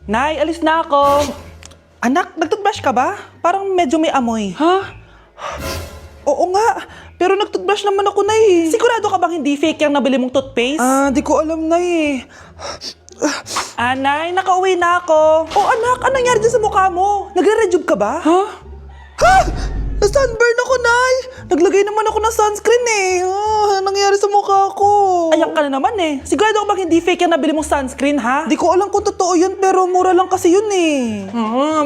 Nay, alis na ako. Anak, nagtoothbrush ka ba? Parang medyo may amoy. Ha? Oo nga, pero nagtoothbrush naman ako, Nay. Sigurado ka bang hindi fake yung nabili mong toothpaste? Di ko alam, Nay. Nay, nakauwi na ako. Oh, anak, anong nangyari dyan sa mukha mo? Nagre-rejuve ka ba? Ha? Na-sunburn ako, Nay! Naglagay naman ako ng sunscreen eh. Nangyari sa mukha ko. Ayan ka na naman eh. Sigurado ako bang hindi fake yung nabili mong sunscreen, ha? Di ko alam kung totoo yun, pero mura lang kasi yun eh.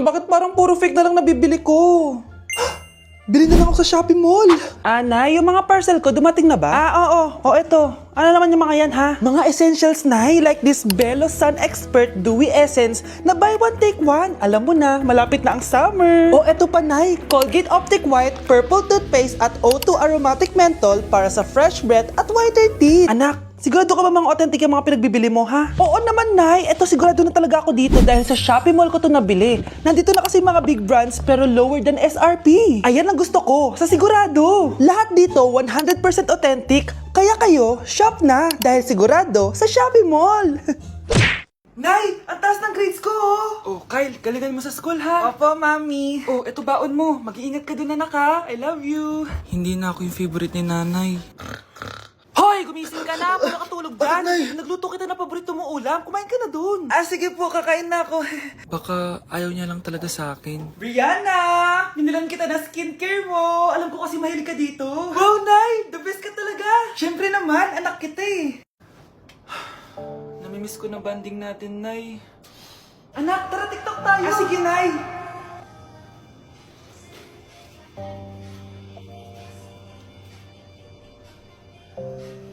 Bakit parang puro fake na lang nabibili ko? Bili na lang ako sa Shopee Mall. Nay, yung mga parcel ko, dumating na ba? Oo. O, eto. Ano naman yung mga yan, ha? Mga essentials, Nay, like this Belo Sun Expert Dewy Essence na buy one, take one. Alam mo na, malapit na ang summer. O, eto pa, Nay. Colgate Optic White Purple Toothpaste at O2 Aromatic Menthol para sa fresh breath at whiter teeth. Anak, sigurado ka ba mga authentic yung mga pinagbibili mo, ha? Oo naman, Nay. Eto, sigurado na talaga ako dito dahil sa Shopee Mall ko to nabili. Nandito na kasi mga big brands pero lower than SRP. Ayan ang gusto ko, sa sigurado. Lahat dito 100% authentic, kaya kayo, shop na dahil sigurado sa Shopee Mall. Nay, ang taas ng grades ko, oh! Oh, Kyle, galingan mo sa school, ha? Opo, Mami. Oh, eto baon mo. Mag-iingat ka dun, anak, ha? I love you. Hindi na ako yung favorite ni nanay. Hoy, gumising ka na. Puro katulog dyan. Nagluto kita na paborito mo ulam. Kumain ka na dun. Sige po, kakain na ako. Baka ayaw niya lang talaga sa akin. Brianna! Binilan kita na skincare mo. Alam ko kasi mahilig ka dito. Wow, Nay! The best ka talaga. Siyempre naman, anak kita eh. Namimiss ko na banding natin, Nay. Anak, tara TikTok tayo. Sige, Nay.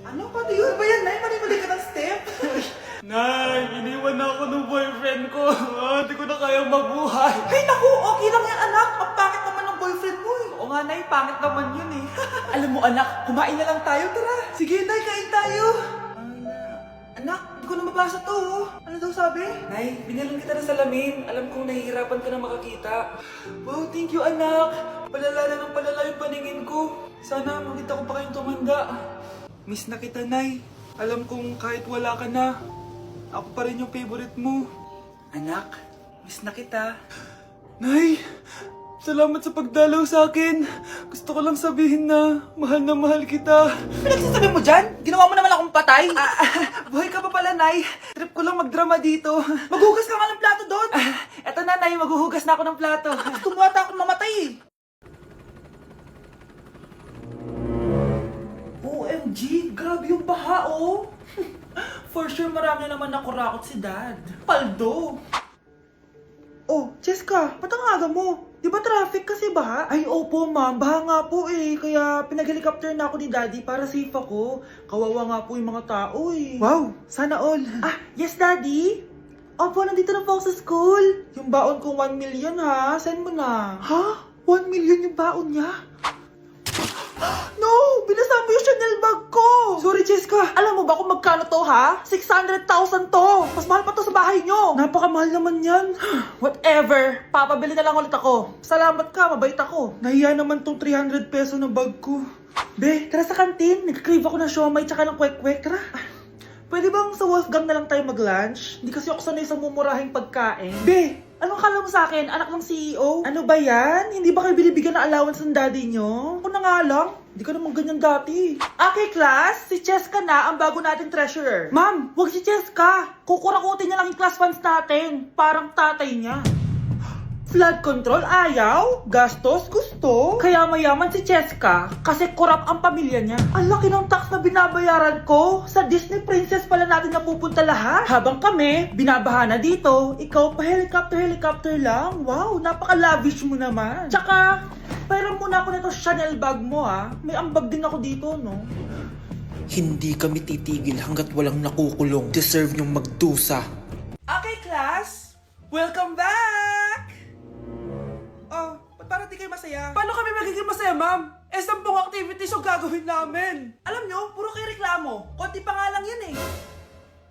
Ano? Paano yun ba yan, Nay? Mali-mali ka ng step? Nay, iniwan na ako ng boyfriend ko. Hindi ko na kayang mabuhay. Ay, naku! Okay lang yan, anak. Ang pangit naman ng boyfriend mo eh. Oo nga, Nay. Pangit naman yun eh. Alam mo, anak, kumain na lang tayo. Tara. Sige, Nay. Kain tayo. Anak, di ko na mabasa to. Oh. Ano daw sabi? Nay, binilan kita ng salamin. Alam kong nahihirapan ka na makakita. Wow, thank you, anak. Palala na ng palala yung paningin ko. Sana makita ko pa kayong tumanda. Miss na kita, Nay. Alam kong kahit wala ka na, ako pa rin yung favorite mo. Anak, miss na kita. Nay, salamat sa pagdalaw sa akin. Gusto ko lang sabihin na mahal kita. Pinagsasabi mo dyan? Ginawa mo naman akong patay? Buhay ka pa pala, Nay. Trip ko lang magdrama dito. Maghugas ka nga ng plato doon. Eto na, Nay. Maghuhugas na ako ng plato. Gusto mo ata akong mamatay eh. OMG, grabe yung baha, oh. For sure, marami naman nakurakot si Dad. Paldo. Oh, Cheska, ba't ang aga mo? Di ba traffic kasi baha? Ay, opo, ma'am. Baha nga po eh. Kaya pinag-helicopter na ako ni Daddy para safe ako. Kawawa nga po yung mga tao eh. Wow, sana all. Yes, Daddy? Opo, nandito na po ako sa school. Yung baon ko 1 million ha. Send mo na. Ha? 1 million yung baon niya? No! Binasa mo yung Chanel bag ko! Sorry, Cheska. Alam mo ba kung magkano to, ha? 600,000 to! Mas mahal pa to sa bahay nyo! Napakamahal naman yan. Whatever. Papabili na lang ulit ako. Salamat ka, mabait ako. Nahiya naman tong 300 peso na bag ko. Be, tara sa kantin. Nag-crave ako ng siomay tsaka ng kwek-kwek. Tara. Pwede bang sa Wolfgang na lang tayo mag-lunch? Hindi kasi ako sanay sa mumurahing pagkain. Be, anong kala mo sa akin? Anak ng CEO? Ano ba yan? Hindi ba kayo binibigyan ng allowance ng daddy nyo? Ako na nga lang. Hindi ka naman ganyan dati. Okay, class. Si Cheska na ang bago nating treasurer. Ma'am, wag si Cheska. Kukurakutin niya lang yung class funds natin. Parang tatay niya. Flood control ayaw, gastos gusto. Kaya mayaman si Cheska kasi korap ang pamilya niya. Ang laki ng tax na binabayaran ko. Sa Disney Princess pala natin napupunta lahat. Habang kami, binabaha na dito. Ikaw pa helicopter lang. Wow, napaka-lavish mo naman. Tsaka, pairam muna ako nito Chanel bag mo ah. May ambag din ako dito, no? Hindi kami titigil hanggat walang nakukulong. Deserve niyong magdusa. Okay, class. Welcome back! Oh, ba't parang di kayo masaya? Paano kami magiging masaya, ma'am? 10 activities yung gagawin namin. Alam nyo, puro kayo reklamo. Konti pa nga lang yun eh.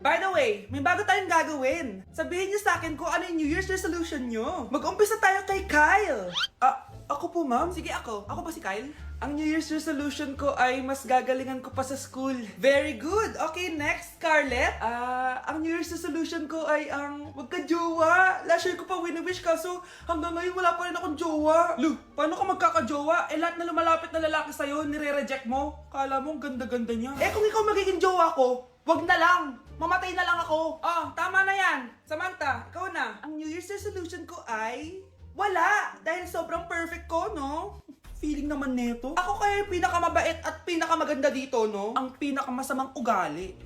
By the way, may bago tayong gagawin. Sabihin niyo sa akin kung ano yung New Year's resolution nyo. Mag-umpisa tayo kay Kyle. Ako po, ma'am? Sige, ako. Ako ba si Kyle? Ang New Year's resolution ko ay mas gagalingan ko pa sa school. Very good. Okay, next, Scarlett. Ang New Year's resolution ko ay ang wag ka jowa. sinashare ko pa wini-wish kaso hanggang ngayon wala pa rin akong jowa. Lu, paano ka magkakajowa? Eh lahat na lumalapit na lalaki sa'yo, nire-reject mo. Kala mo ang ganda-ganda niya. Eh kung ikaw magiging jowa ko, wag na lang. Mamatay na lang ako. Oh, tama na yan. Samantha, ikaw na. Ang New Year's resolution ko ay wala. Dahil sobrang perfect ko, no? Feeling naman neto. Ako kaya yung pinakamabait at pinakamaganda dito, no? Ang pinakamasamang ugali.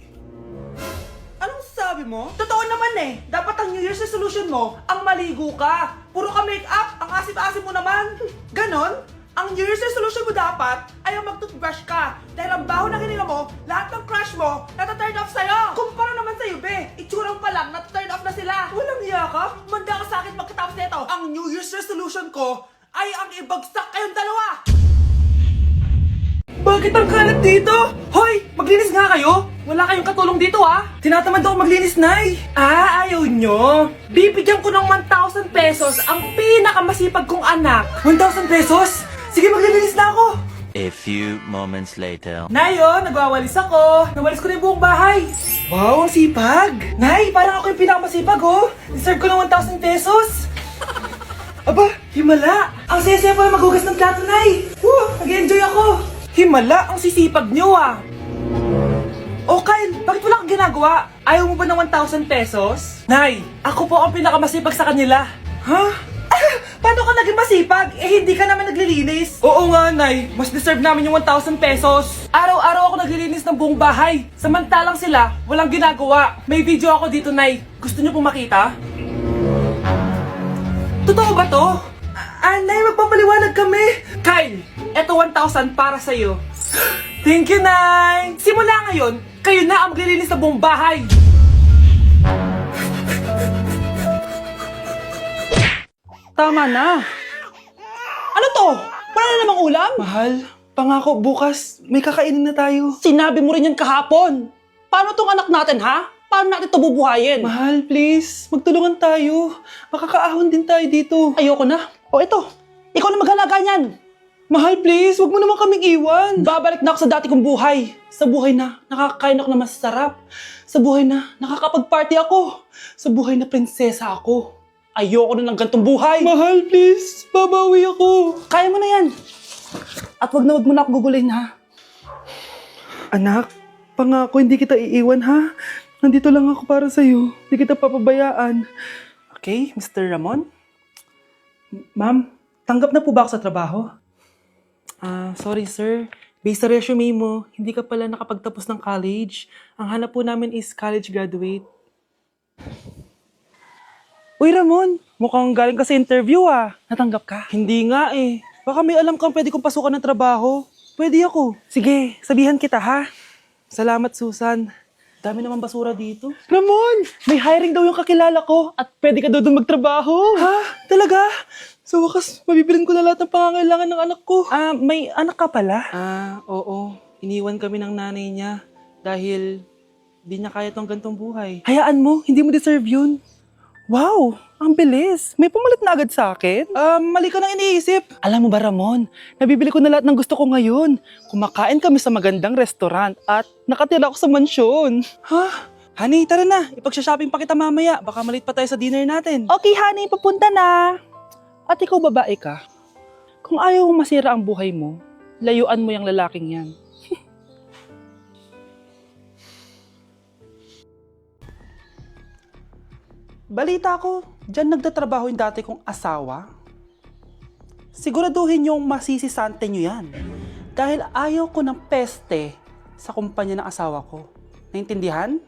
Anong sabi mo? Totoo naman eh. Dapat ang New Year's resolution mo, ang maligo ka. Puro ka make-up, ang asim-asim mo naman. Ganon? Ang New Year's resolution mo dapat ay ang mag-toothbrush ka. Dahil ang baho na hininga mo, lahat ng crush mo, nata-turn off sa'yo. Kumpara naman sa'yo, be. Itsurang pa lang, nata-turn off na sila. Walang hiya ka? Manda ka sa akin magkatapos nito. Ang New Year's resolution ko ay ang ibagsak kayong dalawa. Bakit ang kalat dito? Hoy, maglinis nga kayo. Wala kayong katulong dito ah. Tinatamad ako maglinis, Nay. Ah, ayaw nyo? Bibigyan ko ng 1,000 pesos ang pinakamasipag kong anak. 1,000 pesos? Sige, maglilinis na ako. A few moments later. Nay, oh, nagwawalis ako. Nawalis ko na yung buong bahay. Wow, ang sipag. Nay, parang ako yung pinakamasipag, oh. Deserve ko ng 1,000 pesos. Aba, himala. Ang saya-saya pala maghugas ng plato, Nay. Nag-enjoy ako. Himala, ang sisipag nyo, ah. Oh, Kyle, bakit wala kang ginagawa? Ayaw mo ba ng 1,000 pesos? Nay, ako po ang pinakamasipag sa kanila. Ha? Paano ka naging masipag? Eh, hindi ka naman naglilinis. Oo nga, Nay. Mas deserve namin yung 1,000 pesos. Araw-araw ako naglilinis ng buong bahay. Samantalang sila, walang ginagawa. May video ako dito, Nay. Gusto niyo pong makita? Totoo ba to? Nay, magpapaliwanag kami. Kyle, eto 1,000 para sa'yo. Thank you, Nay! Simula ngayon, kayo na ang maglilinis ng buong bahay. Tama na. Ano to? Wala na namang ulam? Mahal, pangako bukas may kakainin na tayo. Sinabi mo rin yan kahapon. Paano tong anak natin, ha? Paano natin ito bubuhayin? Mahal, please, magtulungan tayo. Makakaahon din tayo dito. Ayoko na. O ito, ikaw na maghalaga niyan. Mahal, please, wag mo naman kaming iwan. Babalik na ako sa dati kong buhay. Sa buhay na nakakakain ako na masarap. Sa buhay na nakakapag-party ako. Sa buhay na prinsesa ako. Ayoko na ng gantong buhay. Mahal, please, babawi ako. Kaya mo na yan. At wag mo na ako gugulin, ha? Anak, pangako hindi kita iiwan, ha? Nandito lang ako para sa'yo. Hindi kita papabayaan. Okay, Mr. Ramon? Ma'am, tanggap na po ba ako sa trabaho? Sorry sir. Based sa resume mo, hindi ka pala nakapagtapos ng college. Ang hanap po namin is college graduate. Uy, Ramon, mukhang galing ka sa interview, ah. Natanggap ka? Hindi nga, eh. Baka may alam kang pwede kong pasukan ng trabaho. Pwede ako. Sige, sabihan kita, ha? Salamat, Susan. Dami naman basura dito. Ramon, may hiring daw yung kakilala ko at pwede ka daw doon magtrabaho. Ha? Talaga? Sa wakas, mabibilin ko na lahat ng pangangailangan ng anak ko. May anak ka pala? Oo. Iniwan kami ng nanay niya dahil di niya kaya tong gantong buhay. Hayaan mo, hindi mo deserve yun. Wow, ang bilis. May pumalit na agad sa akin. Mali ka nang iniisip. Alam mo ba Ramon, nabibili ko na lahat ng gusto ko ngayon. Kumakain kami sa magandang restaurant at nakatira ako sa mansyon. Ha? Honey, tara na. Ipag-shopping pa kita mamaya. Baka malit pa tayo sa dinner natin. Okay honey, papunta na. At ikaw babae ka. Kung ayaw mong masira ang buhay mo, layuan mo yung lalaking yan. Balita ko, dyan nagtatrabaho yung dati kong asawa. Siguraduhin yung masisisante nyo yan. Dahil ayaw ko ng peste sa kumpanya ng asawa ko. Naintindihan?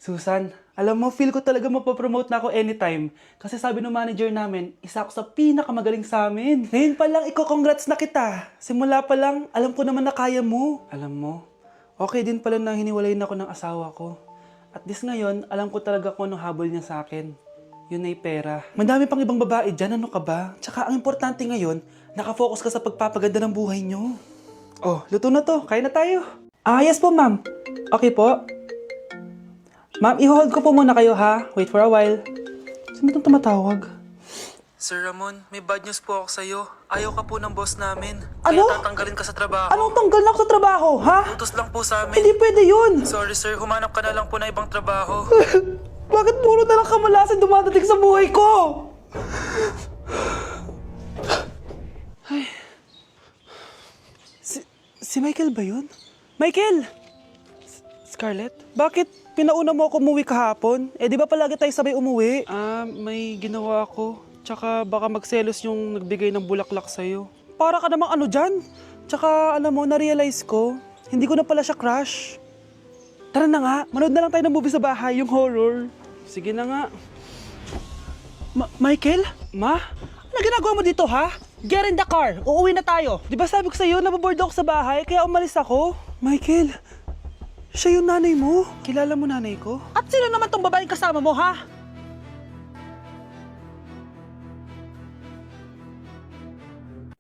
Susan, alam mo, feel ko talaga mapapromote na ako anytime. Kasi sabi ng manager namin, isa ako sa pinakamagaling sa amin. Ngayon pa lang, congrats na kita. Simula pa lang, alam ko naman na kaya mo. Alam mo, okay din pala na hiniwalayin ako ng asawa ko. At this ngayon, alam ko talaga kung anong habol niya sa akin. Yun ay pera. Madami pang ibang babae dyan, ano ka ba? Tsaka ang importante ngayon, nakafocus ka sa pagpapaganda ng buhay niyo. Oh, luto na to. Kain na tayo. Yes po ma'am. Okay po. Ma'am, i-hold ko po muna kayo ha. Wait for a while. Sino itong tumatawag? Sir Ramon, may bad news po ako sa'yo. Ayaw ka po ng boss namin. Ano? Kaya tatanggalin ka sa trabaho. Anong tanggal na ako sa trabaho, ha? Utos lang po sa amin. Hindi pwede yun. Sorry sir, humanap ka na lang po ng ibang trabaho. Bakit puro na lang kamalasan kasing dumadating sa buhay ko! Ay. Si Michael ba yun? Michael! Scarlett, bakit pinauna mo ako umuwi kahapon? Eh di ba palagi tayo sabay umuwi? May ginawa ako. Tsaka baka magselos yung nagbigay ng bulaklak sa'yo. Para ka namang ano dyan? Tsaka alam mo, na-realize ko, hindi ko na pala siya crush. Tara na nga, manood na lang tayo ng movie sa bahay, yung horror. Sige na nga. Michael? Ma? Ano ginagawa mo dito, ha? Get in the car, uuwi na tayo. Di ba sabi ko sa'yo, nababoard ako sa bahay, kaya umalis ako? Michael, siya yung nanay mo. Kilala mo nanay ko? At sino naman tong babaeng kasama mo, ha?